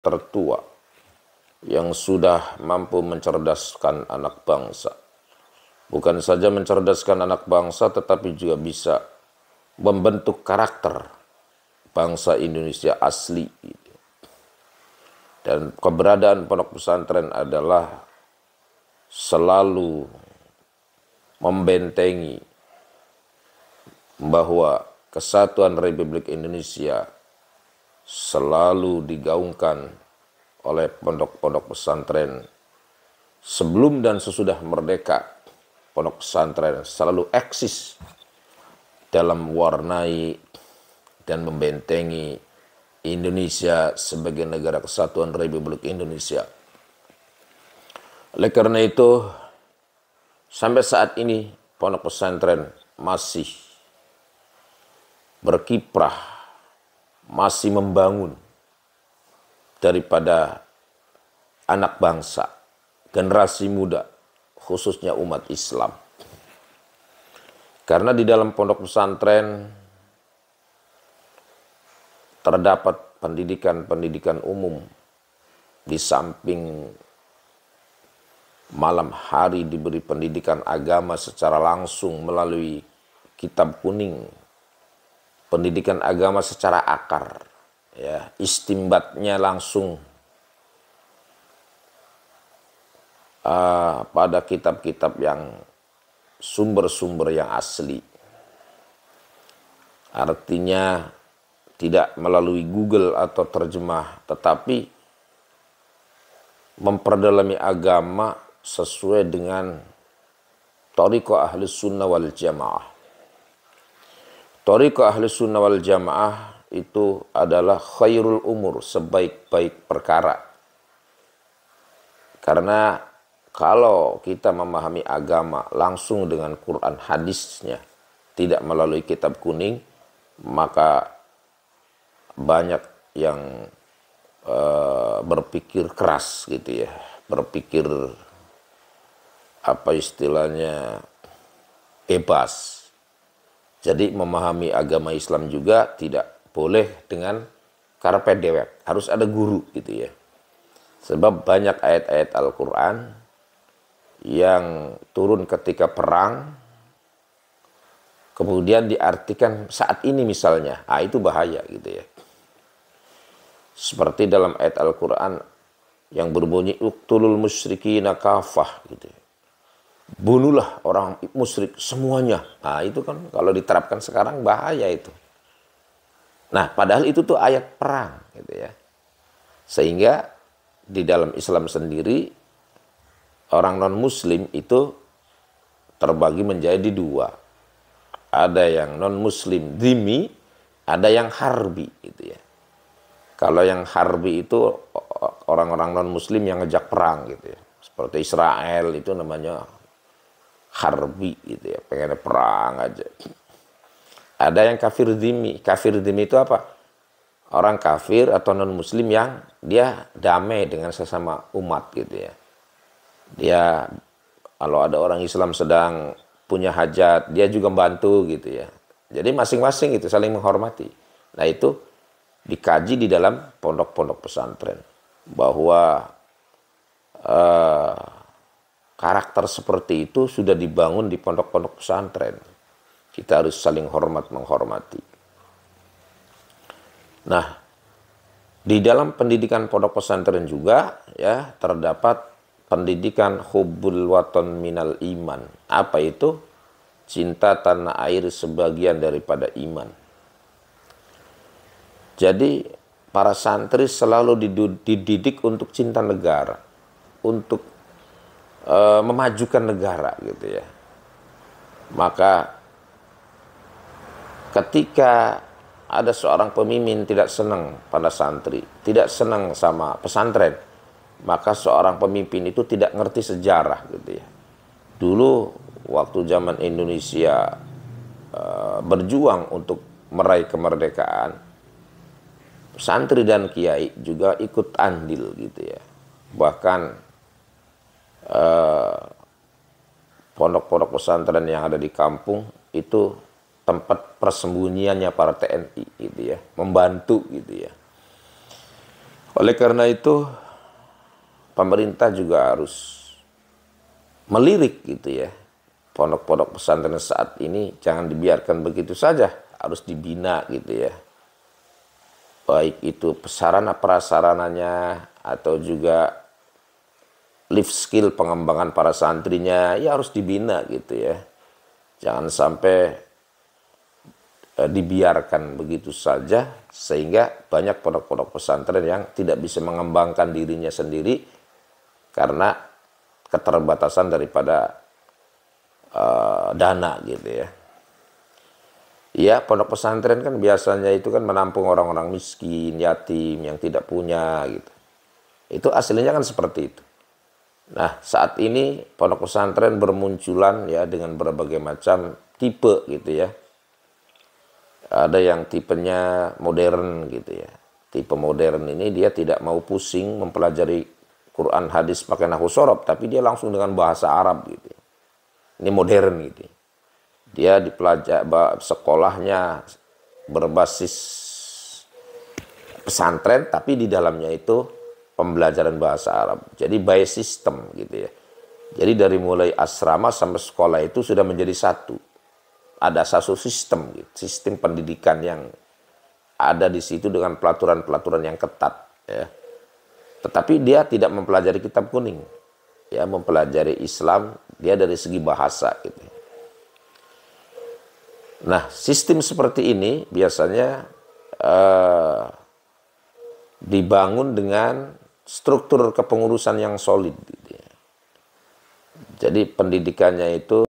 tertua yang sudah mampu mencerdaskan anak bangsa. Bukan saja mencerdaskan anak bangsa, tetapi juga bisa membentuk karakter bangsa Indonesia asli. Dan keberadaan pondok pesantren adalah selalu membentengi bahwa kesatuan Republik Indonesia selalu digaungkan oleh pondok-pondok pesantren. Sebelum dan sesudah merdeka, pondok pesantren selalu eksis dalam mewarnai dan membentengi Indonesia sebagai negara kesatuan Republik Indonesia. Oleh karena itu, sampai saat ini pondok pesantren masih berkiprah, masih membangun daripada anak bangsa, generasi muda, khususnya umat Islam. Karena di dalam pondok pesantren terdapat pendidikan-pendidikan umum, di samping malam hari diberi pendidikan agama secara langsung melalui kitab kuning, pendidikan agama secara akar, ya, istimbatnya langsung pada kitab-kitab yang sumber-sumber yang asli. Artinya tidak melalui Google atau terjemah, tetapi memperdalami agama sesuai dengan thariqah Ahlus Sunnah wal Jamaah. Thariqah Ahlus Sunnah wal Jamaah itu adalah khairul umur, sebaik-baik perkara. Karena kalau kita memahami agama langsung dengan Quran hadisnya, tidak melalui kitab kuning, maka banyak yang berpikir keras gitu ya, berpikir apa istilahnya bebas. Jadi memahami agama Islam juga tidak boleh dengan karpet dewek, harus ada guru gitu ya. Sebab banyak ayat-ayat Al-Quran yang turun ketika perang, kemudian diartikan saat ini misalnya, itu bahaya gitu ya. Seperti dalam ayat Al-Quran yang berbunyi uqtulul musyrikina kafah gitu ya. Bunuhlah orang musyrik semuanya. Itu kan kalau diterapkan sekarang bahaya itu. Nah, padahal itu tuh ayat perang gitu ya. Sehingga di dalam Islam sendiri orang non-muslim itu terbagi menjadi dua. Ada yang non-muslim dhimmi, ada yang harbi gitu ya. Kalau yang harbi itu orang-orang non-muslim yang ngejak perang gitu ya. Seperti Israel itu namanya harbi gitu ya, pengen perang aja. Ada yang kafir dhimmi. Kafir dhimmi itu apa? Orang kafir atau non-muslim yang dia damai dengan sesama umat gitu ya. Dia kalau ada orang Islam sedang punya hajat, dia juga bantu gitu ya. Jadi masing-masing itu saling menghormati. Nah itu dikaji di dalam pondok-pondok pesantren bahwa karakter seperti itu sudah dibangun di pondok-pondok pesantren. Kita harus saling hormat menghormati. Nah, di dalam pendidikan pondok pesantren juga ya terdapat pendidikan hubbul waton minal iman. Apa itu? Cinta tanah air sebagian daripada iman. Jadi para santri selalu dididik untuk cinta negara, untuk memajukan negara gitu ya. Maka ketika ada seorang pemimpin tidak senang pada santri, tidak senang sama pesantren, maka seorang pemimpin itu tidak ngerti sejarah gitu ya. Dulu waktu zaman Indonesia berjuang untuk meraih kemerdekaan, santri dan kiai juga ikut andil gitu ya. Bahkan pondok-pondok pesantren yang ada di kampung itu tempat persembunyiannya para TNI gitu ya, membantu gitu ya. Oleh karena itu, pemerintah juga harus melirik gitu ya. Pondok-pondok pesantren saat ini jangan dibiarkan begitu saja, harus dibina gitu ya. Baik itu sarana prasarananya atau juga life skill pengembangan para santrinya, ya harus dibina gitu ya. Jangan sampai dibiarkan begitu saja sehingga banyak pondok-pondok pesantren yang tidak bisa mengembangkan dirinya sendiri karena keterbatasan daripada dana gitu ya. Ya, pondok pesantren kan biasanya itu kan menampung orang-orang miskin, yatim yang tidak punya gitu. Itu aslinya kan seperti itu. Nah, saat ini pondok pesantren bermunculan ya dengan berbagai macam tipe gitu ya. Ada yang tipenya modern gitu ya. Tipe modern ini dia tidak mau pusing mempelajari Quran hadis pakai nahwu sorob, tapi dia langsung dengan bahasa Arab gitu. Ini modern gitu. Dia dipelajari sekolahnya berbasis pesantren, tapi di dalamnya itu pembelajaran bahasa Arab. Jadi by system gitu ya. Jadi dari mulai asrama sampai sekolah itu sudah menjadi satu. Ada satu sistem, gitu. Sistem pendidikan yang ada di situ dengan pelaturan-pelaturan yang ketat. Ya. Tetapi dia tidak mempelajari kitab kuning, ya mempelajari Islam dia dari segi bahasa. Gitu. Nah, sistem seperti ini biasanya dibangun dengan struktur kepengurusan yang solid. Gitu ya. Jadi pendidikannya itu